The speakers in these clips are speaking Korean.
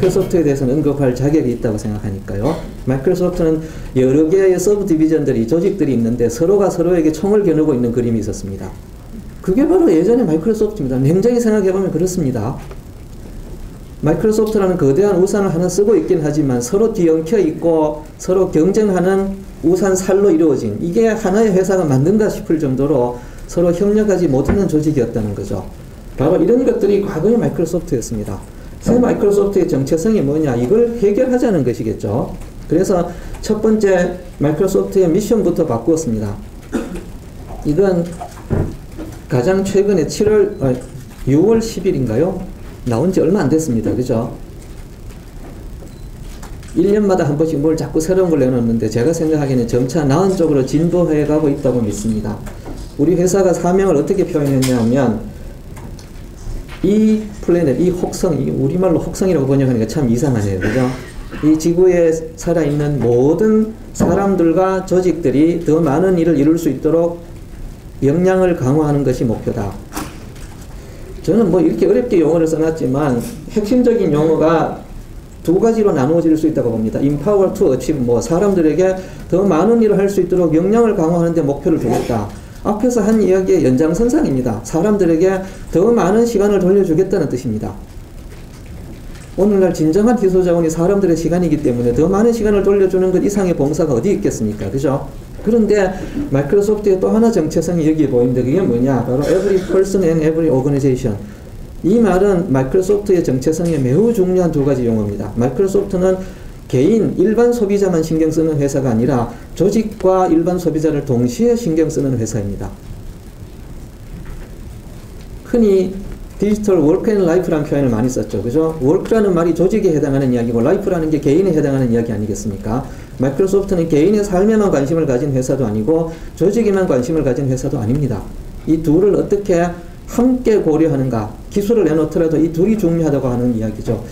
마이크로소프트에 대해서는 언급할 자격이 있다고 생각하니까요. 마이크로소프트는 여러 개의 서브 디비전들이, 조직들이 있는데 서로가 서로에게 총을 겨누고 있는 그림이 있었습니다. 그게 바로 예전의 마이크로소프트입니다. 냉정히 생각해보면 그렇습니다. 마이크로소프트라는 거대한 우산을 하나 쓰고 있긴 하지만 서로 뒤엉켜 있고 서로 경쟁하는 우산 살로 이루어진, 이게 하나의 회사가 맞는가 싶을 정도로 서로 협력하지 못하는 조직이었다는 거죠. 바로 이런 것들이 과거의 마이크로소프트였습니다. 새 마이크로소프트의 정체성이 뭐냐, 이걸 해결하자는 것이겠죠. 그래서 첫 번째 마이크로소프트의 미션부터 바꾸었습니다. 이건 가장 최근에 6월 10일인가요? 나온 지 얼마 안 됐습니다. 그죠? 1년마다 한 번씩 뭘 자꾸 새로운 걸 내놓는데 제가 생각하기에는 점차 나은 쪽으로 진보해 가고 있다고 믿습니다. 우리 회사가 사명을 어떻게 표현했냐 하면, 이 플래닛, 이 혹성, 이 우리말로 혹성이라고 번역하니까 참 이상하네요. 그죠? 이 지구에 살아있는 모든 사람들과 조직들이 더 많은 일을 이룰 수 있도록 역량을 강화하는 것이 목표다. 저는 뭐 이렇게 어렵게 용어를 써놨지만 핵심적인 용어가 두 가지로 나누어질 수 있다고 봅니다. Empower to achieve, 뭐 사람들에게 더 많은 일을 할 수 있도록 역량을 강화하는 데 목표를 두겠다. 앞에서 한 이야기의 연장선상입니다. 사람들에게 더 많은 시간을 돌려주겠다는 뜻입니다. 오늘날 진정한 기술자원이 사람들의 시간이기 때문에 더 많은 시간을 돌려주는 것 이상의 봉사가 어디 있겠습니까? 그죠? 그런데 마이크로소프트의 또 하나 정체성이 여기에 보이는데 그게 뭐냐? 바로 every person and every organization. 이 말은 마이크로소프트의 정체성에 매우 중요한 두 가지 용어입니다. 마이크로소프트는 개인, 일반 소비자만 신경 쓰는 회사가 아니라 조직과 일반 소비자를 동시에 신경 쓰는 회사입니다. 흔히 디지털 워크 앤 라이프라는 표현을 많이 썼죠. 그죠? 워크라는 말이 조직에 해당하는 이야기고 라이프라는 게 개인에 해당하는 이야기 아니겠습니까? 마이크로소프트는 개인의 삶에만 관심을 가진 회사도 아니고 조직에만 관심을 가진 회사도 아닙니다. 이 둘을 어떻게 함께 고려하는가, 기술을 내놓더라도 이 둘이 중요하다고 하는 이야기죠.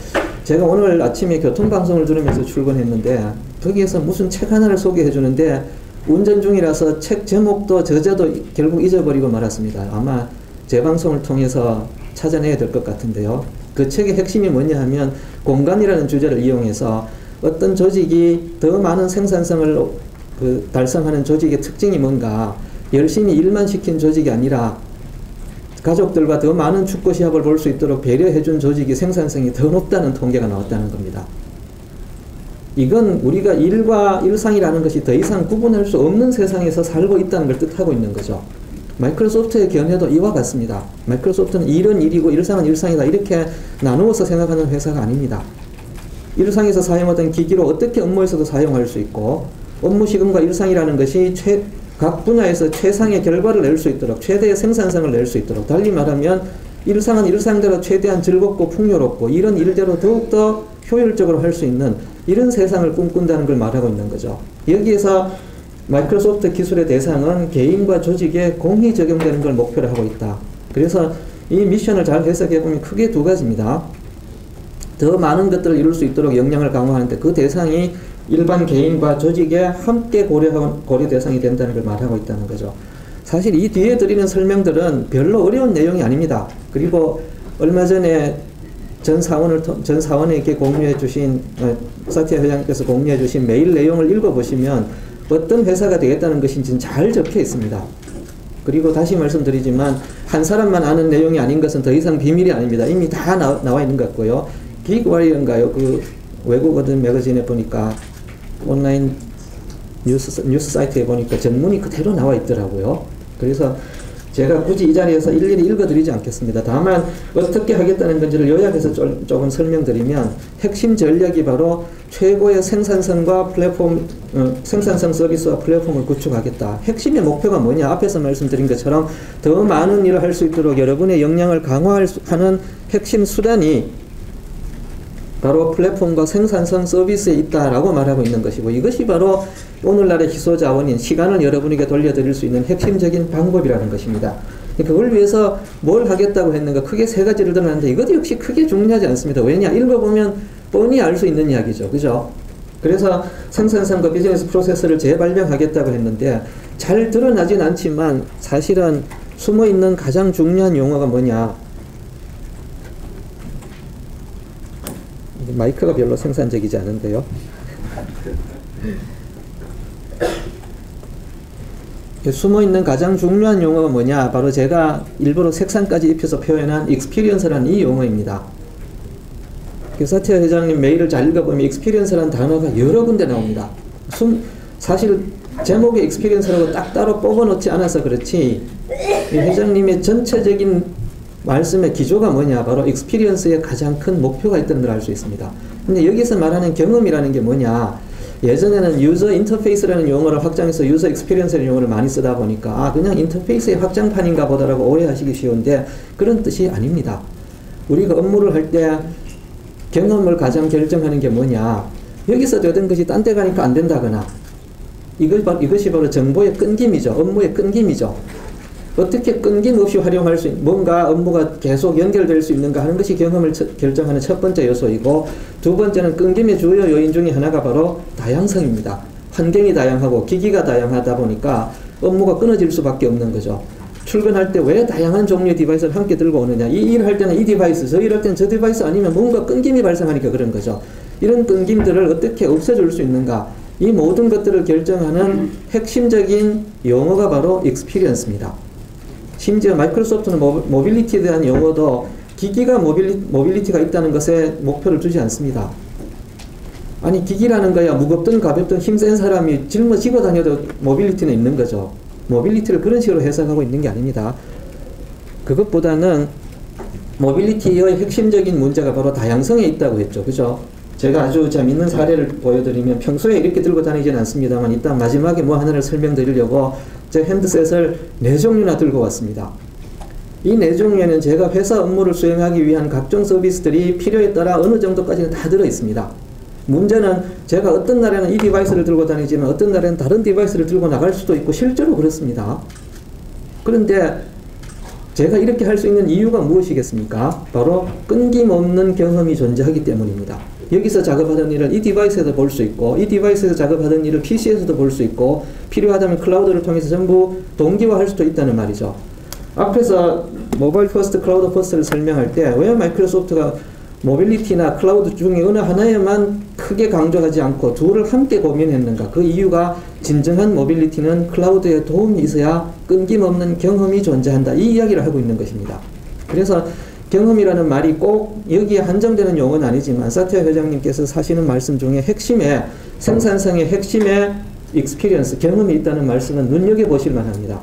제가 오늘 아침에 교통방송을 들으면서 출근했는데 거기에서 무슨 책 하나를 소개해 주는데 운전 중이라서 책 제목도 저자도 결국 잊어버리고 말았습니다. 아마 재방송을 통해서 찾아내야 될 것 같은데요. 그 책의 핵심이 뭐냐 하면 공간이라는 주제를 이용해서 어떤 조직이 더 많은 생산성을 달성하는 조직의 특징이 뭔가, 열심히 일만 시킨 조직이 아니라 가족들과 더 많은 축구 시합을 볼 수 있도록 배려해준 조직이 생산성이 더 높다는 통계가 나왔다는 겁니다. 이건 우리가 일과 일상이라는 것이 더 이상 구분할 수 없는 세상에서 살고 있다는 걸 뜻하고 있는 거죠. 마이크로소프트의 견해도 이와 같습니다. 마이크로소프트는 일은 일이고 일상은 일상이다, 이렇게 나누어서 생각하는 회사가 아닙니다. 일상에서 사용하던 기기로 어떻게 업무에서도 사용할 수 있고, 업무 시간과 일상이라는 것이 각 분야에서 최상의 결과를 낼 수 있도록, 최대의 생산성을 낼 수 있도록, 달리 말하면 일상은 일상대로 최대한 즐겁고 풍요롭고 일은 일대로 더욱더 효율적으로 할 수 있는 이런 세상을 꿈꾼다는 걸 말하고 있는 거죠. 여기에서 마이크로소프트 기술의 대상은 개인과 조직에 공히 적용되는 걸 목표로 하고 있다. 그래서 이 미션을 잘 해석해보면 크게 두 가지입니다. 더 많은 것들을 이룰 수 있도록 역량을 강화하는데 그 대상이 일반 개인과 조직에 함께 고려 대상이 된다는 걸 말하고 있다는 거죠. 사실 이 뒤에 드리는 설명들은 별로 어려운 내용이 아닙니다. 그리고 얼마 전에 전 사원에게 공유해 주신, 사티아 회장께서 공유해 주신 메일 내용을 읽어보시면 어떤 회사가 되겠다는 것인지는 잘 적혀 있습니다. 그리고 다시 말씀드리지만 한 사람만 아는 내용이 아닌 것은 더 이상 비밀이 아닙니다. 이미 다 나와 있는 것 같고요. 긱와이어인가요? 그 외국 어떤 매거진에 보니까 온라인 뉴스 사이트에 보니까 전문이 그대로 나와 있더라고요. 그래서 제가 굳이 이 자리에서 일일이 읽어드리지 않겠습니다. 다만 어떻게 하겠다는 건지를 요약해서 조금 설명드리면 핵심 전략이 바로 최고의 생산성과 플랫폼, 생산성 서비스와 플랫폼을 구축하겠다. 핵심의 목표가 뭐냐? 앞에서 말씀드린 것처럼 더 많은 일을 할 수 있도록 여러분의 역량을 강화하는 핵심 수단이 바로 플랫폼과 생산성 서비스에 있다라고 말하고 있는 것이고, 이것이 바로 오늘날의 희소자원인 시간을 여러분에게 돌려드릴 수 있는 핵심적인 방법이라는 것입니다. 그걸 위해서 뭘 하겠다고 했는가, 크게 세 가지를 들었는데 이것도 역시 크게 중요하지 않습니다. 왜냐? 읽어보면 뻔히 알 수 있는 이야기죠. 그죠? 그래서 생산성과 비즈니스 프로세스를 재발명하겠다고 했는데 잘 드러나진 않지만 사실은 숨어있는 가장 중요한 용어가 뭐냐? 마이크가 별로 생산적이지 않은데요. 숨어있는 가장 중요한 용어가 뭐냐? 바로 제가 일부러 색상까지 입혀서 표현한 experience라는 이 용어입니다. 사티아 회장님 메일을 잘 읽어보면 experience라는 단어가 여러 군데 나옵니다. 사실 제목에 experience라고 딱 따로 뽑아놓지 않아서 그렇지 이 회장님의 전체적인 말씀의 기조가 뭐냐? 바로 experience의 가장 큰 목표가 있다는 걸 알 수 있습니다. 근데 여기서 말하는 경험이라는 게 뭐냐? 예전에는 유저 인터페이스라는 용어를 확장해서 유저 익스피리언스라는 용어를 많이 쓰다 보니까 그냥 인터페이스의 확장판인가 보다라고 오해하시기 쉬운데 그런 뜻이 아닙니다. 우리가 업무를 할 때 경험을 가장 결정하는 게 뭐냐? 여기서 되던 것이 딴 데 가니까 안 된다거나 이것이 바로 정보의 끊김이죠. 업무의 끊김이죠. 어떻게 끊김없이 활용할 수 있는 뭔가 업무가 계속 연결될 수 있는가 하는 것이 경험을 결정하는 첫 번째 요소이고, 두 번째는 끊김의 주요 요인 중에 하나가 바로 다양성입니다. 환경이 다양하고 기기가 다양하다 보니까 업무가 끊어질 수밖에 없는 거죠. 출근할 때 왜 다양한 종류의 디바이스를 함께 들고 오느냐? 이 일을 할 때는 이 디바이스, 저 일을 할 때는 저 디바이스 아니면 뭔가 끊김이 발생하니까 그런 거죠. 이런 끊김들을 어떻게 없애줄 수 있는가? 이 모든 것들을 결정하는 핵심적인 용어가 바로 experience입니다. 심지어 마이크로소프트는 모빌리티에 대한 용어도 기기가 모빌리티가 있다는 것에 목표를 두지 않습니다. 아니 기기라는 거야 무겁든 가볍든 힘센 사람이 짊어지고 다녀도 모빌리티는 있는 거죠. 모빌리티를 그런 식으로 해석하고 있는 게 아닙니다. 그것보다는 모빌리티의 핵심적인 문제가 바로 다양성에 있다고 했죠. 그죠? 제가 아주 재밌는 사례를 보여드리면 평소에 이렇게 들고 다니지는 않습니다만 일단 마지막에 뭐 하나를 설명드리려고 제 핸드셋을 4종류나 들고 왔습니다. 이 4종류에는 제가 회사 업무를 수행하기 위한 각종 서비스들이 필요에 따라 어느 정도까지는 다 들어있습니다. 문제는 제가 어떤 날에는 이 디바이스를 들고 다니지만 어떤 날에는 다른 디바이스를 들고 나갈 수도 있고 실제로 그렇습니다. 그런데 제가 이렇게 할 수 있는 이유가 무엇이겠습니까? 바로 끊김없는 경험이 존재하기 때문입니다. 여기서 작업하던 일을 이 디바이스에서 볼 수 있고 이 디바이스에서 작업하던 일을 PC에서도 볼 수 있고 필요하다면 클라우드를 통해서 전부 동기화할 수도 있다는 말이죠. 앞에서 모바일 퍼스트, 클라우드 퍼스트를 설명할 때 왜 마이크로소프트가 모빌리티나 클라우드 중에 어느 하나에만 크게 강조하지 않고 둘을 함께 고민했는가? 그 이유가 진정한 모빌리티는 클라우드에 도움이 있어야 끊김없는 경험이 존재한다. 이 이야기를 하고 있는 것입니다. 그래서 경험이라는 말이 꼭 여기에 한정되는 용어는 아니지만 사티아 회장님께서 하시는 말씀 중에 핵심에 생산성의 핵심에 익스피리언스, 경험이 있다는 말씀은 눈여겨보실 만합니다.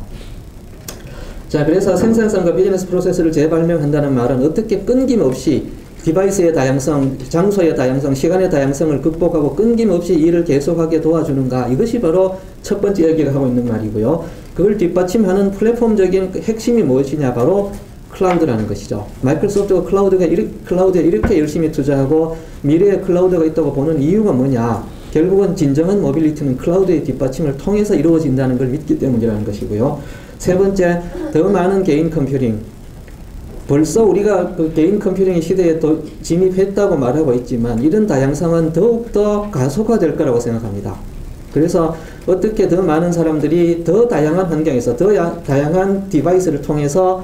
자, 그래서 생산성과 비즈니스 프로세스를 재발명한다는 말은 어떻게 끊김없이 디바이스의 다양성, 장소의 다양성, 시간의 다양성을 극복하고 끊김없이 일을 계속하게 도와주는가, 이것이 바로 첫 번째 이야기가 하고 있는 말이고요. 그걸 뒷받침하는 플랫폼적인 핵심이 무엇이냐, 바로 클라우드라는 것이죠. 마이크로소프트가 클라우드에 이렇게 열심히 투자하고 미래의 클라우드가 있다고 보는 이유가 뭐냐, 결국은 진정한 모빌리티는 클라우드의 뒷받침을 통해서 이루어진다는 걸 믿기 때문이라는 것이고요. 세 번째, 더 많은 개인 컴퓨팅. 벌써 우리가 그 개인 컴퓨팅의 시대에 또 진입했다고 말하고 있지만 이런 다양성은 더욱더 가속화될 거라고 생각합니다. 그래서 어떻게 더 많은 사람들이 더 다양한 환경에서 더 다양한 디바이스를 통해서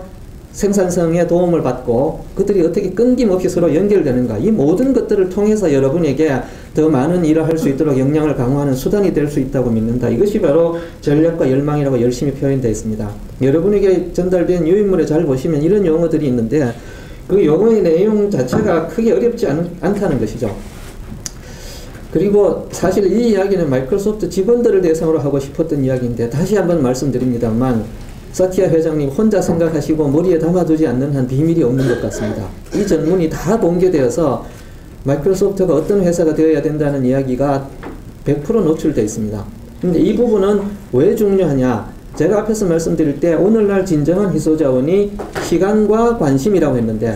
생산성에 도움을 받고 그들이 어떻게 끊김없이 서로 연결되는가, 이 모든 것들을 통해서 여러분에게 더 많은 일을 할 수 있도록 역량을 강화하는 수단이 될 수 있다고 믿는다. 이것이 바로 전략과 열망이라고 열심히 표현되어 있습니다. 여러분에게 전달된 유인물에 잘 보시면 이런 용어들이 있는데 그 용어의 내용 자체가 크게 어렵지 않다는 것이죠. 그리고 사실 이 이야기는 마이크로소프트 직원들을 대상으로 하고 싶었던 이야기인데 다시 한번 말씀드립니다만 사티아 회장님 혼자 생각하시고 머리에 담아두지 않는 한 비밀이 없는 것 같습니다. 이 전문이 다 공개되어서 마이크로소프트가 어떤 회사가 되어야 된다는 이야기가 100% 노출되어 있습니다. 근데 이 부분은 왜 중요하냐? 제가 앞에서 말씀드릴 때 오늘날 진정한 희소자원이 시간과 관심이라고 했는데,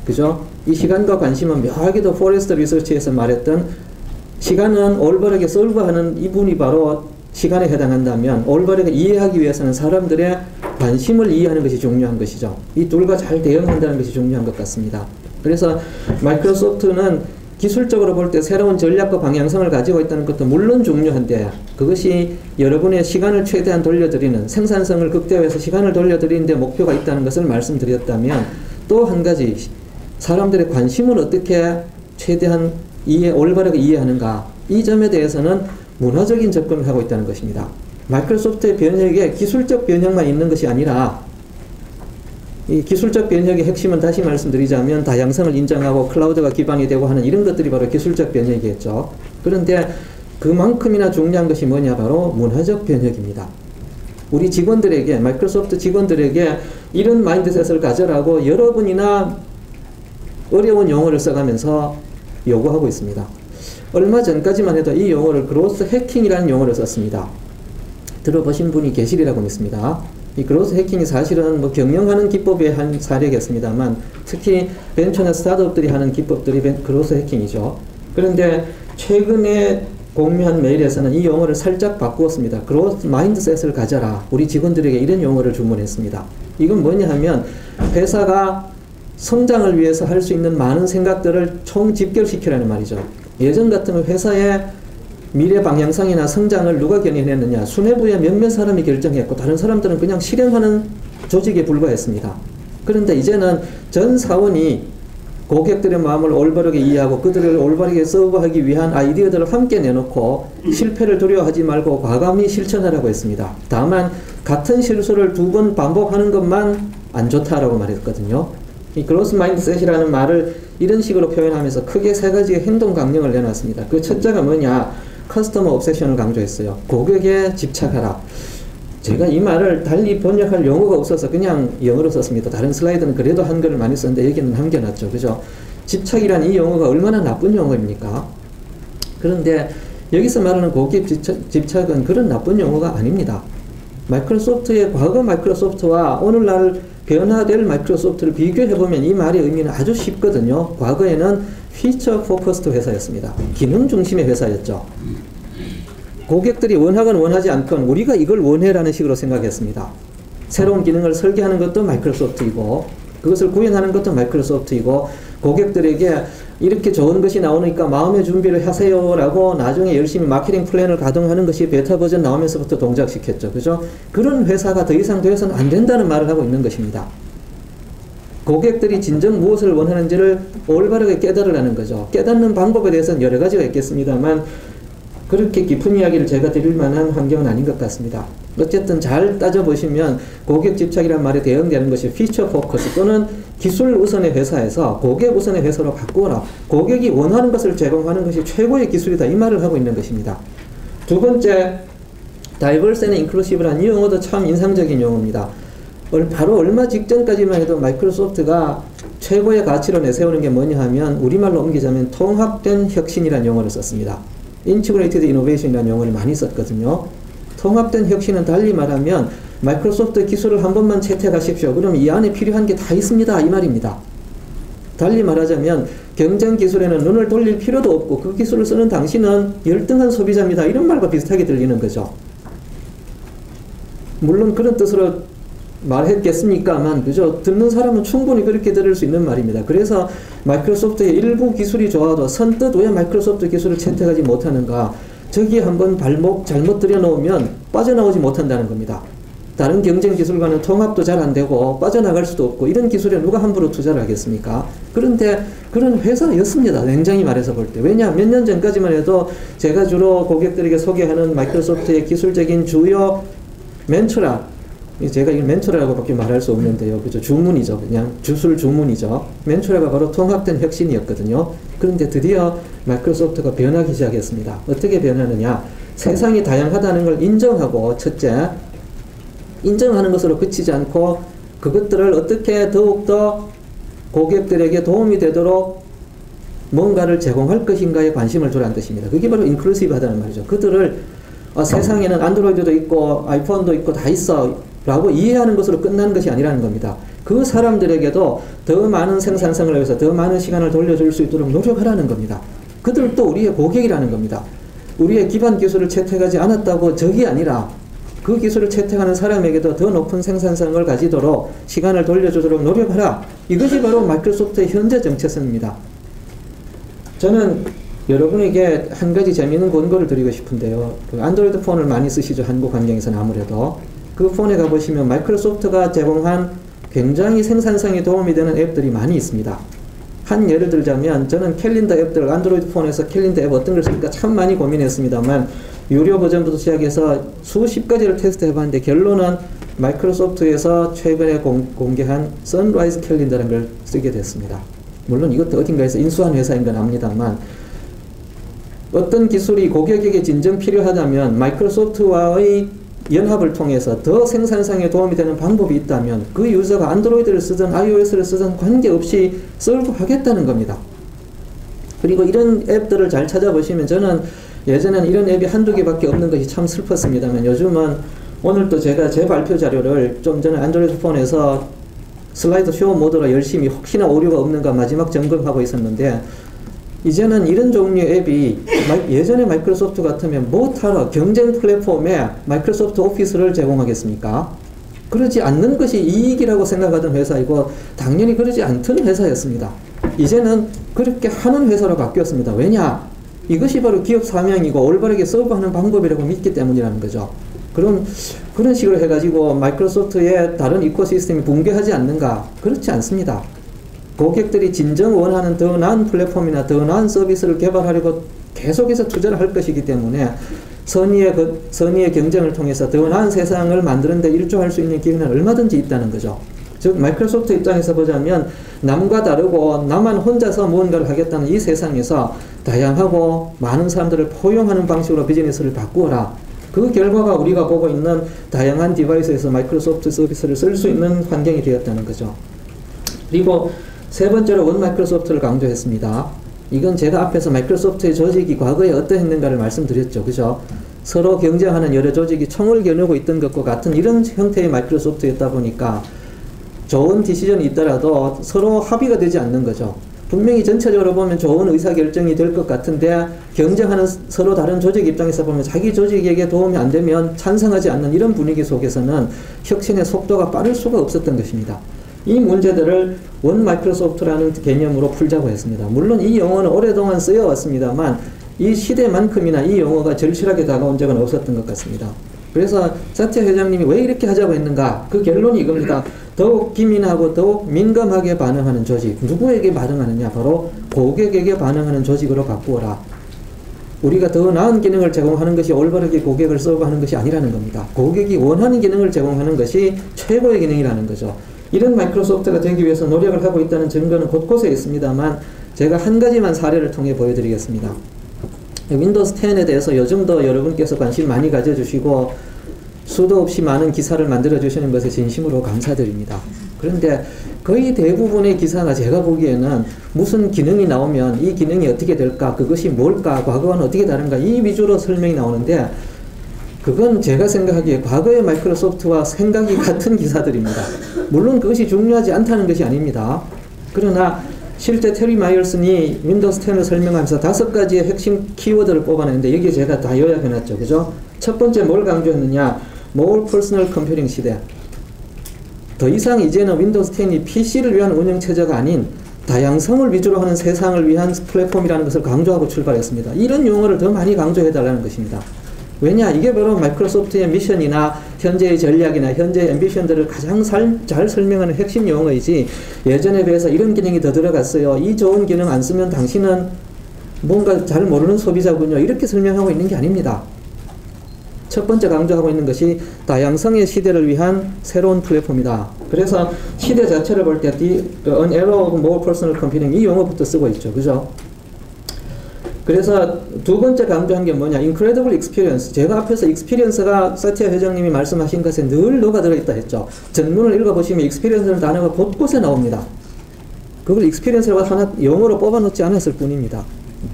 그죠? 이 시간과 관심은 묘하게도 포레스트 리서치에서 말했던 시간은 올바르게 솔브하는 이분이 바로 시간에 해당한다면 올바르게 이해하기 위해서는 사람들의 관심을 이해하는 것이 중요한 것이죠. 이 둘과 잘 대응한다는 것이 중요한 것 같습니다. 그래서 마이크로소프트는 기술적으로 볼 때 새로운 전략과 방향성을 가지고 있다는 것도 물론 중요한데 그것이 여러분의 시간을 최대한 돌려드리는, 생산성을 극대화해서 시간을 돌려드리는 데 목표가 있다는 것을 말씀드렸다면 또 한 가지, 사람들의 관심을 어떻게 최대한 올바르게 이해하는가, 이 점에 대해서는 문화적인 접근을 하고 있다는 것입니다. 마이크로소프트의 변혁에 기술적 변혁만 있는 것이 아니라, 이 기술적 변혁의 핵심은 다시 말씀드리자면 다양성을 인정하고 클라우드가 기반이 되고 하는 이런 것들이 바로 기술적 변혁이겠죠. 그런데 그만큼이나 중요한 것이 뭐냐, 바로 문화적 변혁입니다. 우리 직원들에게, 마이크로소프트 직원들에게 이런 마인드셋을 가져라고 여러 번이나 어려운 용어를 써가면서 요구하고 있습니다. 얼마 전까지만 해도 이 용어를 그로스 해킹이라는 용어를 썼습니다. 들어보신 분이 계시리라고 믿습니다. 이 그로스 해킹이 사실은 뭐 경영하는 기법의 한 사례겠습니다만, 특히 벤처나 스타트업들이 하는 기법들이 그로스 해킹이죠. 그런데 최근에 공유한 메일에서는 이 용어를 살짝 바꾸었습니다. 그로스 마인드셋을 가져라. 우리 직원들에게 이런 용어를 주문했습니다. 이건 뭐냐 하면, 회사가 성장을 위해서 할 수 있는 많은 생각들을 총집결시키라는 말이죠. 예전 같으면 회사의 미래 방향성이나 성장을 누가 견인했느냐, 수뇌부의 몇몇 사람이 결정했고 다른 사람들은 그냥 실행하는 조직에 불과했습니다. 그런데 이제는 전 사원이 고객들의 마음을 올바르게 이해하고 그들을 올바르게 서브하기 위한 아이디어들을 함께 내놓고 실패를 두려워하지 말고 과감히 실천하라고 했습니다. 다만 같은 실수를 2번 반복하는 것만 안 좋다라고 말했거든요. 이 그로스 마인드셋이라는 말을 이런 식으로 표현하면서 크게 3가지의 행동 강령을 내놨습니다. 그 첫째가 뭐냐, 커스터머 옵세션을 강조했어요. 고객에 집착하라. 제가 이 말을 달리 번역할 용어가 없어서 그냥 영어로 썼습니다. 다른 슬라이드는 그래도 한글을 많이 썼는데 여기는 남겨놨죠. 그죠? 집착이란 이 용어가 얼마나 나쁜 용어입니까? 그런데 여기서 말하는 고객 집착은 그런 나쁜 용어가 아닙니다. 마이크로소프트의 과거 마이크로소프트와 오늘날 변화될 마이크로소프트를 비교해보면 이 말의 의미는 아주 쉽거든요. 과거에는 피처 포커스드 회사였습니다. 기능 중심의 회사였죠. 고객들이 원하건 원하지 않건 우리가 이걸 원해라는 식으로 생각했습니다. 새로운 기능을 설계하는 것도 마이크로소프트이고 그것을 구현하는 것도 마이크로소프트이고 고객들에게 이렇게 좋은 것이 나오니까 마음의 준비를 하세요라고 나중에 열심히 마케팅 플랜을 가동하는 것이 베타 버전 나오면서부터 동작시켰죠. 그죠? 그런 회사가 더 이상 되어서는 안 된다는 말을 하고 있는 것입니다. 고객들이 진정 무엇을 원하는지를 올바르게 깨달으라는 거죠. 깨닫는 방법에 대해서는 여러 가지가 있겠습니다만 그렇게 깊은 이야기를 제가 드릴 만한 환경은 아닌 것 같습니다. 어쨌든 잘 따져보시면 고객 집착이란 말에 대응되는 것이 피처 포커스 또는 기술 우선의 회사에서 고객 우선의 회사로 바꾸어라. 고객이 원하는 것을 제공하는 것이 최고의 기술이다. 이 말을 하고 있는 것입니다. 두 번째, 다이버스 앤 인클루시브란 이 용어도 참 인상적인 용어입니다. 바로 얼마 직전까지만 해도 마이크로소프트가 최고의 가치로 내세우는 게 뭐냐 하면 우리말로 옮기자면 통합된 혁신이라는 용어를 썼습니다. Integrated Innovation이라는 용어를 많이 썼거든요. 통합된 혁신은 달리 말하면 마이크로소프트 기술을 한 번만 채택하십시오. 그럼 이 안에 필요한 게 다 있습니다. 이 말입니다. 달리 말하자면 경쟁 기술에는 눈을 돌릴 필요도 없고 그 기술을 쓰는 당신은 열등한 소비자입니다. 이런 말과 비슷하게 들리는 거죠. 물론 그런 뜻으로 말했겠습니까만 그죠? 듣는 사람은 충분히 그렇게 들을 수 있는 말입니다. 그래서 마이크로소프트의 일부 기술이 좋아도 선뜻 왜 마이크로소프트 기술을 채택하지 못하는가? 저기에 한번 발목 잘못 들여놓으면 빠져나오지 못한다는 겁니다. 다른 경쟁 기술과는 통합도 잘 안 되고 빠져나갈 수도 없고 이런 기술에 누가 함부로 투자를 하겠습니까? 그런데 그런 회사였습니다. 굉장히 말해서 볼 때. 왜냐? 몇 년 전까지만 해도 제가 주로 고객들에게 소개하는 마이크로소프트의 기술적인 주요 멘토라, 제가 이 멘토라고 밖에 말할 수 없는데요. 그죠? 주문이죠. 그냥 주술 주문이죠. 멘토라가 바로 통합된 혁신이었거든요. 그런데 드디어 마이크로소프트가 변하기 시작했습니다. 어떻게 변하느냐? 세상이 다양하다는 걸 인정하고 첫째, 인정하는 것으로 그치지 않고 그것들을 어떻게 더욱더 고객들에게 도움이 되도록 뭔가를 제공할 것인가에 관심을 두라는 뜻입니다. 그게 바로 인클루시브 하다는 말이죠. 그들을 세상에는 안드로이드도 있고 아이폰도 있고 다 있어 라고 이해하는 것으로 끝나는 것이 아니라는 겁니다. 그 사람들에게도 더 많은 생산성을 위해서 더 많은 시간을 돌려줄 수 있도록 노력하라는 겁니다. 그들도 우리의 고객이라는 겁니다. 우리의 기반 기술을 채택하지 않았다고 적이 아니라 그 기술을 채택하는 사람에게도 더 높은 생산성을 가지도록 시간을 돌려주도록 노력하라. 이것이 바로 마이크로소프트의 현재 정체성입니다. 저는 여러분에게 한 가지 재미있는 권고를 드리고 싶은데요. 그 안드로이드 폰을 많이 쓰시죠. 한국 환경에서는 아무래도. 그 폰에 가보시면 마이크로소프트가 제공한 굉장히 생산성에 도움이 되는 앱들이 많이 있습니다. 한 예를 들자면 저는 캘린더 앱들 안드로이드 폰에서 캘린더 앱 어떤 걸 쓸까 참 많이 고민했습니다만 유료 버전부터 시작해서 수십 가지를 테스트해 봤는데 결론은 마이크로소프트에서 최근에 공개한 선라이즈 캘린더라는 걸 쓰게 됐습니다. 물론 이것도 어딘가에서 인수한 회사인 건 압니다만 어떤 기술이 고객에게 진정 필요하다면 마이크로소프트와의 연합을 통해서 더 생산성에 도움이 되는 방법이 있다면 그 유저가 안드로이드를 쓰든 iOS를 쓰든 관계없이 솔브하겠다는 겁니다. 그리고 이런 앱들을 잘 찾아보시면 저는 예전에는 이런 앱이 한두 개밖에 없는 것이 참 슬펐습니다만 요즘은 오늘도 제가 제 발표 자료를 좀 전에 안드로이드 폰에서 슬라이드 쇼 모드로 열심히 혹시나 오류가 없는가 마지막 점검하고 있었는데 이제는 이런 종류의 앱이 예전에 마이크로소프트 같으면 못하러 경쟁 플랫폼에 마이크로소프트 오피스를 제공하겠습니까? 그러지 않는 것이 이익이라고 생각하던 회사이고 당연히 그러지 않던 회사였습니다. 이제는 그렇게 하는 회사로 바뀌었습니다. 왜냐? 이것이 바로 기업 사명이고 올바르게 서브하는 방법이라고 믿기 때문이라는 거죠. 그럼 그런 식으로 해가지고 마이크로소프트의 다른 이코시스템이 붕괴하지 않는가? 그렇지 않습니다. 고객들이 진정 원하는 더 나은 플랫폼이나 더 나은 서비스를 개발하려고 계속해서 투자를 할 것이기 때문에 선의의 경쟁을 통해서 더 나은 세상을 만드는 데 일조할 수 있는 기회는 얼마든지 있다는 거죠. 즉 마이크로소프트 입장에서 보자면 남과 다르고 나만 혼자서 무언가를 하겠다는 이 세상에서 다양하고 많은 사람들을 포용하는 방식으로 비즈니스를 바꾸어라. 그 결과가 우리가 보고 있는 다양한 디바이스에서 마이크로소프트 서비스를 쓸 수 있는 환경이 되었다는 거죠. 그리고 세 번째로 원 마이크로소프트를 강조했습니다. 이건 제가 앞에서 마이크로소프트의 조직이 과거에 어떠했는가를 말씀드렸죠. 그죠? 서로 경쟁하는 여러 조직이 총을 겨누고 있던 것과 같은 이런 형태의 마이크로소프트였다 보니까 좋은 디시전이 있더라도 서로 합의가 되지 않는 거죠. 분명히 전체적으로 보면 좋은 의사결정이 될 것 같은데 경쟁하는 서로 다른 조직 입장에서 보면 자기 조직에게 도움이 안 되면 찬성하지 않는 이런 분위기 속에서는 혁신의 속도가 빠를 수가 없었던 것입니다. 이 문제들을 원 마이크로소프트라는 개념으로 풀자고 했습니다. 물론 이 용어는 오랫동안 쓰여왔습니다만 이 시대만큼이나 이 용어가 절실하게 다가온 적은 없었던 것 같습니다. 그래서 사티아 회장님이 왜 이렇게 하자고 했는가? 그 결론이 이겁니다. 더욱 기민하고 더욱 민감하게 반응하는 조직. 누구에게 반응하느냐? 바로 고객에게 반응하는 조직으로 바꾸어라. 우리가 더 나은 기능을 제공하는 것이 올바르게 고객을 서브하는 것이 아니라는 겁니다. 고객이 원하는 기능을 제공하는 것이 최고의 기능이라는 거죠. 이런 마이크로소프트가 되기 위해서 노력을 하고 있다는 증거는 곳곳에 있습니다만 제가 한 가지만 사례를 통해 보여드리겠습니다. 윈도우즈 10에 대해서 요즘도 여러분께서 관심 많이 가져주시고 수도 없이 많은 기사를 만들어 주시는 것에 진심으로 감사드립니다. 그런데 거의 대부분의 기사가 제가 보기에는 무슨 기능이 나오면 이 기능이 어떻게 될까, 그것이 뭘까, 과거와는 어떻게 다른가 이 위주로 설명이 나오는데 그건 제가 생각하기에 과거의 마이크로소프트와 생각이 같은 기사들입니다. 물론 그것이 중요하지 않다는 것이 아닙니다. 그러나 실제 테리 마이얼슨이 윈도우즈 10을 설명하면서 5가지의 핵심 키워드를 뽑아냈는데 여기에 제가 다 요약해놨죠. 그죠? 첫 번째 뭘 강조했느냐? More Personal Computing 시대. 더 이상 이제는 윈도우즈 10이 PC를 위한 운영체제가 아닌 다양성을 위주로 하는 세상을 위한 플랫폼이라는 것을 강조하고 출발했습니다. 이런 용어를 더 많이 강조해달라는 것입니다. 왜냐? 이게 바로 마이크로소프트의 미션이나 현재의 전략이나 현재의 앰비션들을 가장 잘 설명하는 핵심 용어이지 예전에 비해서 이런 기능이 더 들어갔어요. 이 좋은 기능 안 쓰면 당신은 뭔가 잘 모르는 소비자군요. 이렇게 설명하고 있는 게 아닙니다. 첫 번째 강조하고 있는 것이 다양성의 시대를 위한 새로운 플랫폼이다. 그래서 시대 자체를 볼 때 An Era of More Personal Computing 이 용어부터 쓰고 있죠. 그죠? 그래서 두 번째 강조한 게 뭐냐? Incredible Experience. 제가 앞에서 Experience가 사티아 회장님이 말씀하신 것에 늘 녹아 들어있다 했죠. 전문을 읽어보시면 Experience라는 단어가 곳곳에 나옵니다. 그걸 Experience라고 하나 영어로 뽑아놓지 않았을 뿐입니다.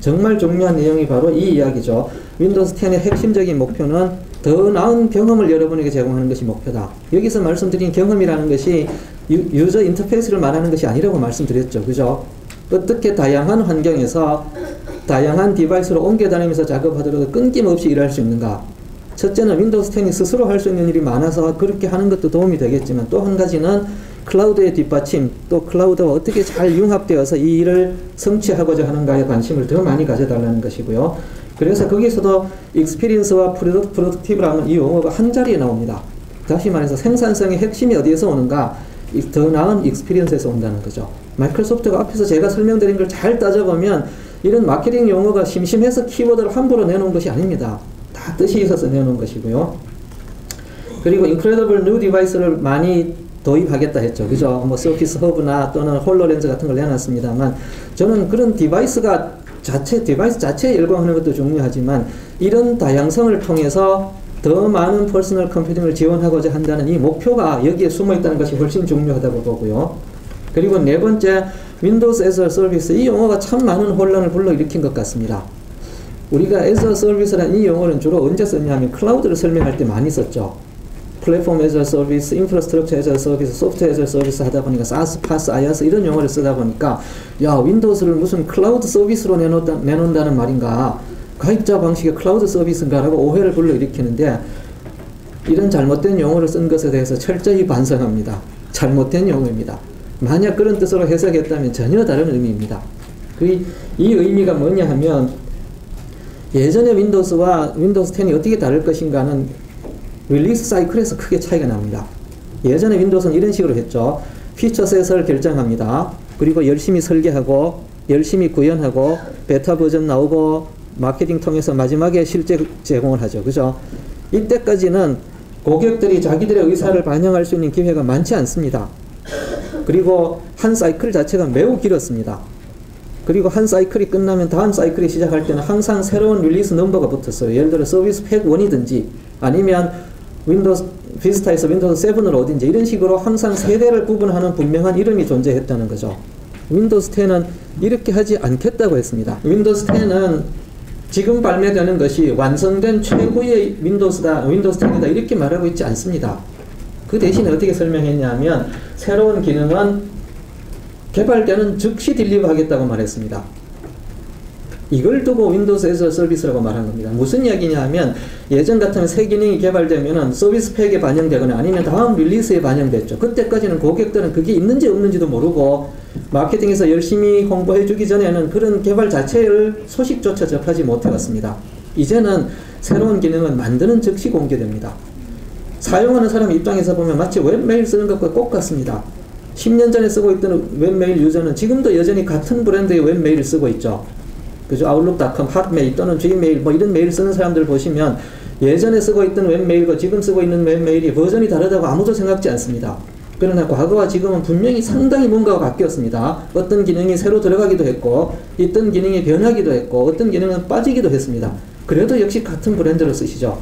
정말 중요한 내용이 바로 이 이야기죠. 윈도우즈 10의 핵심적인 목표는 더 나은 경험을 여러분에게 제공하는 것이 목표다. 여기서 말씀드린 경험이라는 것이 유저 인터페이스를 말하는 것이 아니라고 말씀드렸죠. 그죠? 어떻게 다양한 환경에서 다양한 디바이스로 옮겨 다니면서 작업하더라도 끊김없이 일할 수 있는가? 첫째는 윈도우즈 10이 스스로 할 수 있는 일이 많아서 그렇게 하는 것도 도움이 되겠지만 또 한 가지는 클라우드의 뒷받침, 또 클라우드와 어떻게 잘 융합되어서 이 일을 성취하고자 하는가에 관심을 더 많이 가져달라는 것이고요. 그래서 거기서도 익스피리언스와 프로덕티브라는 이 용어가 한 자리에 나옵니다. 다시 말해서 생산성의 핵심이 어디에서 오는가? 더 나은 익스피리언스에서 온다는 거죠. 마이크로소프트가 앞에서 제가 설명드린 걸 잘 따져보면 이런 마케팅 용어가 심심해서 키워드를 함부로 내놓은 것이 아닙니다. 다 뜻이 있어서 내놓은 것이고요. 그리고 인크레더블 뉴 디바이스를 많이 도입하겠다 했죠. 그죠? 뭐 서피스 허브나 또는 홀로렌즈 같은 걸 내놨습니다만 저는 그런 디바이스 자체에 열광하는 것도 중요하지만 이런 다양성을 통해서 더 많은 퍼스널 컴퓨팅을 지원하고자 한다는 이 목표가 여기에 숨어 있다는 것이 훨씬 중요하다고 보고요. 그리고 네 번째, 윈도우즈 as a 서비스. 이 용어가 참 많은 혼란을 불러일으킨 것 같습니다. 우리가 as a service라는 이 용어는 주로 언제 썼냐 하면 클라우드를 설명할 때 많이 썼죠. 플랫폼 as a service, 인프라스트럭처 as a service, 소프트웨어 as a service 하다 보니까 SaaS, PaaS, IaaS 이런 용어를 쓰다 보니까 야, 윈도우즈를 무슨 클라우드 서비스로 내놓는다는 말인가, 가입자 방식의 클라우드 서비스인가 라고 오해를 불러일으키는데 이런 잘못된 용어를 쓴 것에 대해서 철저히 반성합니다. 잘못된 용어입니다. 만약 그런 뜻으로 해석했다면 전혀 다른 의미입니다. 이 의미가 뭐냐 하면 예전의 윈도우스와 윈도우스 10이 어떻게 다를 것인가는 릴리스 사이클에서 크게 차이가 납니다. 예전에 윈도우스는 이런 식으로 했죠. 피처셋을 결정합니다. 그리고 열심히 설계하고 열심히 구현하고 베타 버전 나오고 마케팅 통해서 마지막에 실제 제공을 하죠. 그죠? 이때까지는 고객들이 자기들의 의사를 반영할 수 있는 기회가 많지 않습니다. 그리고 한 사이클 자체가 매우 길었습니다. 그리고 한 사이클이 끝나면 다음 사이클이 시작할 때는 항상 새로운 릴리스 넘버가 붙었어요. 예를 들어 서비스 팩 1이든지 아니면 윈도우스 비스타에서 윈도우스 7으로 어딘지 이런 식으로 항상 세대를 구분하는 분명한 이름이 존재했다는 거죠. 윈도우스 10은 이렇게 하지 않겠다고 했습니다. 윈도우스 10은 지금 발매되는 것이 완성된 최고의 윈도우스다, 윈도우스 10이다 이렇게 말하고 있지 않습니다. 그 대신에 어떻게 설명했냐면 새로운 기능은 개발되는 즉시 딜리버 하겠다고 말했습니다. 이걸 두고 윈도우스 as a 서비스라고 말한 겁니다. 무슨 이야기냐 하면 예전 같으면 새 기능이 개발되면은 서비스 팩에 반영되거나 아니면 다음 릴리스에 반영됐죠. 그때까지는 고객들은 그게 있는지 없는지도 모르고 마케팅에서 열심히 홍보해 주기 전에는 그런 개발 자체를 소식조차 접하지 못해 왔습니다. 이제는 새로운 기능은 만드는 즉시 공개됩니다. 사용하는 사람 입장에서 보면 마치 웹메일 쓰는 것과 똑같습니다. 10년 전에 쓰고 있던 웹메일 유저는 지금도 여전히 같은 브랜드의 웹메일을 쓰고 있죠. 그죠? 아웃룩닷컴, 핫메일 또는 g메일 뭐 이런 메일 쓰는 사람들 보시면 예전에 쓰고 있던 웹메일과 지금 쓰고 있는 웹메일이 버전이 다르다고 아무도 생각지 않습니다. 그러나 과거와 지금은 분명히 상당히 뭔가가 바뀌었습니다. 어떤 기능이 새로 들어가기도 했고 있던 기능이 변하기도 했고 어떤 기능은 빠지기도 했습니다. 그래도 역시 같은 브랜드를 쓰시죠.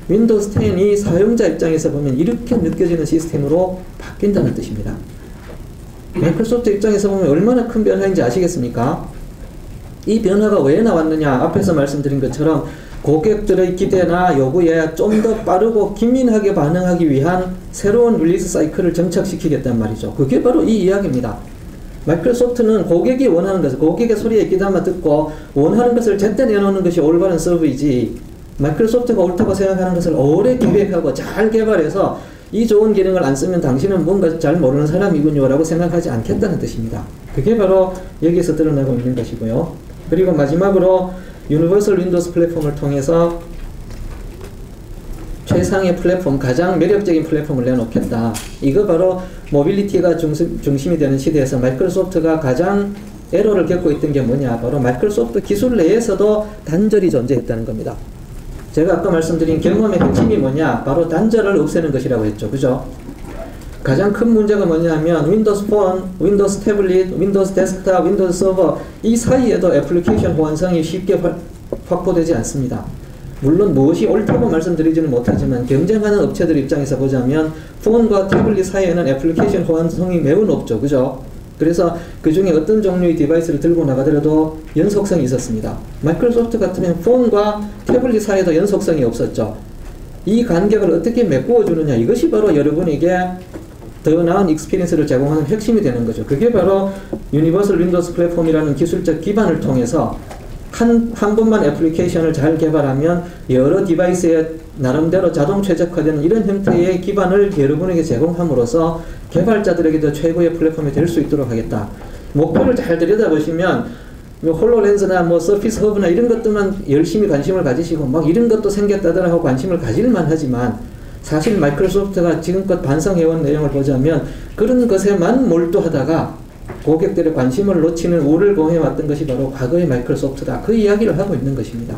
윈도우스 10이 사용자 입장에서 보면 이렇게 느껴지는 시스템으로 바뀐다는 뜻입니다. 마이크로소프트 입장에서 보면 얼마나 큰 변화인지 아시겠습니까? 이 변화가 왜 나왔느냐, 앞에서 말씀드린 것처럼 고객들의 기대나 요구에 좀 더 빠르고 긴밀하게 반응하기 위한 새로운 릴리스 사이클을 정착시키겠다는 말이죠. 그게 바로 이 이야기입니다. 마이크로소프트는 고객이 원하는 것을, 고객의 소리에 귀담아 듣고 원하는 것을 제때 내놓는 것이 올바른 서브이지, 마이크로소프트가 옳다고 생각하는 것을 오래 기획하고 잘 개발해서 이 좋은 기능을 안 쓰면 당신은 뭔가 잘 모르는 사람이군요 라고 생각하지 않겠다는 뜻입니다. 그게 바로 여기에서 드러나고 있는 것이고요. 그리고 마지막으로 유니버설 윈도우스 플랫폼을 통해서 최상의 플랫폼, 가장 매력적인 플랫폼을 내놓겠다. 이거 바로 모빌리티가 중심이 되는 시대에서 마이크로소프트가 가장 에러를 겪고 있던 게 뭐냐, 바로 마이크로소프트 기술 내에서도 단절이 존재했다는 겁니다. 제가 아까 말씀드린 경험의 핵심이 뭐냐, 바로 단절을 없애는 것이라고 했죠. 그죠? 가장 큰 문제가 뭐냐 하면 윈도우스 폰, 윈도우스 태블릿, 윈도우스 데스크탑, 윈도우스 서버 이 사이에도 애플리케이션 호환성이 쉽게 확보되지 않습니다. 물론 무엇이 옳다고 말씀드리지는 못하지만 경쟁하는 업체들 입장에서 보자면 폰과 태블릿 사이에는 애플리케이션 호환성이 매우 높죠. 그죠? 그래서 그 중에 어떤 종류의 디바이스를 들고 나가더라도 연속성이 있었습니다. 마이크로소프트 같으면 폰과 태블릿 사이에도 연속성이 없었죠. 이 간격을 어떻게 메꾸어 주느냐, 이것이 바로 여러분에게 더 나은 익스피리언스를 제공하는 핵심이 되는 거죠. 그게 바로 유니버설 윈도우스 플랫폼이라는 기술적 기반을 통해서 한 번만 애플리케이션을 잘 개발하면 여러 디바이스에 나름대로 자동 최적화되는 이런 형태의 기반을 여러분에게 제공함으로써 개발자들에게도 최고의 플랫폼이 될 수 있도록 하겠다. 목표를 잘 들여다보시면 홀로렌즈나 뭐 서피스 허브나 이런 것들만 열심히 관심을 가지시고 막 이런 것도 생겼다더라 하고 관심을 가질만 하지만 사실 마이크로소프트가 지금껏 반성해온 내용을 보자면 그런 것에만 몰두하다가 고객들의 관심을 놓치는 우를 공해왔던 것이 바로 과거의 마이크로소프트다. 그 이야기를 하고 있는 것입니다.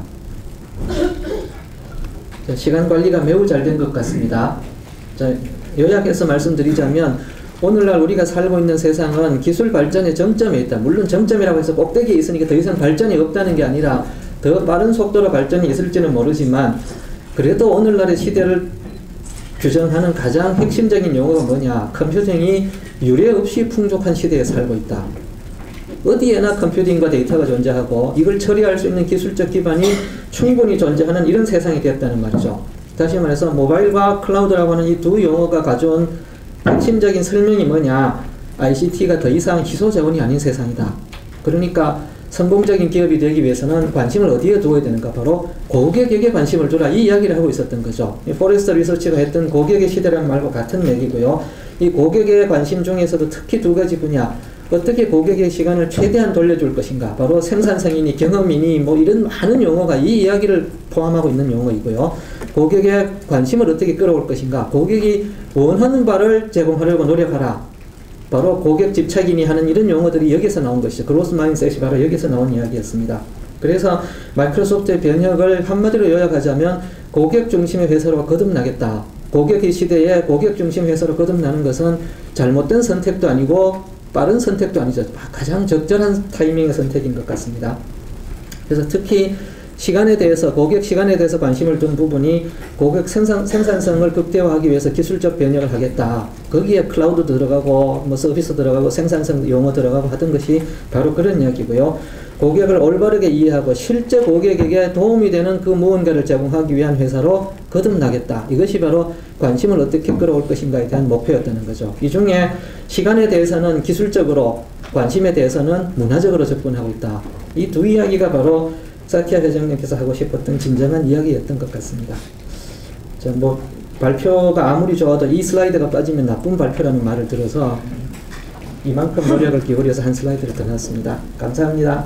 자, 시간 관리가 매우 잘 된 것 같습니다. 자, 요약해서 말씀드리자면 오늘날 우리가 살고 있는 세상은 기술 발전의 정점에 있다. 물론 정점이라고 해서 꼭대기에 있으니까 더 이상 발전이 없다는 게 아니라 더 빠른 속도로 발전이 있을지는 모르지만 그래도 오늘날의 시대를 규정하는 가장 핵심적인 용어가 뭐냐? 컴퓨팅이 유례 없이 풍족한 시대에 살고 있다. 어디에나 컴퓨팅과 데이터가 존재하고 이걸 처리할 수 있는 기술적 기반이 충분히 존재하는 이런 세상이 됐다는 말이죠. 다시 말해서 모바일과 클라우드라고 하는 이 두 용어가 가져온 핵심적인 설명이 뭐냐? ICT가 더 이상 희소자원이 아닌 세상이다. 그러니까 성공적인 기업이 되기 위해서는 관심을 어디에 두어야 되는가? 바로 고객에게 관심을 두라. 이 이야기를 하고 있었던 거죠. 포레스터 리서치가 했던 고객의 시대라는 말과 같은 얘기고요. 이 고객의 관심 중에서도 특히 두 가지 분야. 어떻게 고객의 시간을 최대한 돌려줄 것인가? 바로 생산성이니 경험이니 뭐 이런 많은 용어가 이 이야기를 포함하고 있는 용어이고요. 고객의 관심을 어떻게 끌어올 것인가? 고객이 원하는 바를 제공하려고 노력하라. 바로 고객 집착이니 하는 이런 용어들이 여기서 나온 것이죠. 그로스 마인드셋이 바로 여기서 나온 이야기였습니다. 그래서 마이크로소프트의 변혁을 한마디로 요약하자면 고객 중심의 회사로 거듭나겠다. 고객의 시대에 고객 중심 회사로 거듭나는 것은 잘못된 선택도 아니고 빠른 선택도 아니죠. 가장 적절한 타이밍의 선택인 것 같습니다. 그래서 특히 시간에 대해서 고객 시간에 대해서 관심을 둔 부분이 고객 생산성을 극대화하기 위해서 기술적 변혁을 하겠다. 거기에 클라우드 들어가고 뭐 서비스 들어가고 생산성 용어 들어가고 하던 것이 바로 그런 이야기고요. 고객을 올바르게 이해하고 실제 고객에게 도움이 되는 그 무언가를 제공하기 위한 회사로 거듭나겠다. 이것이 바로 관심을 어떻게 끌어올 것인가에 대한 목표였다는 거죠. 이 중에 시간에 대해서는 기술적으로, 관심에 대해서는 문화적으로 접근하고 있다. 이 두 이야기가 바로 사티아 회장님께서 하고 싶었던 진정한 이야기였던 것 같습니다. 자, 뭐 발표가 아무리 좋아도 이 슬라이드가 빠지면 나쁜 발표라는 말을 들어서 이만큼 노력을 기울여서 한 슬라이드를 더 놨습니다. 감사합니다.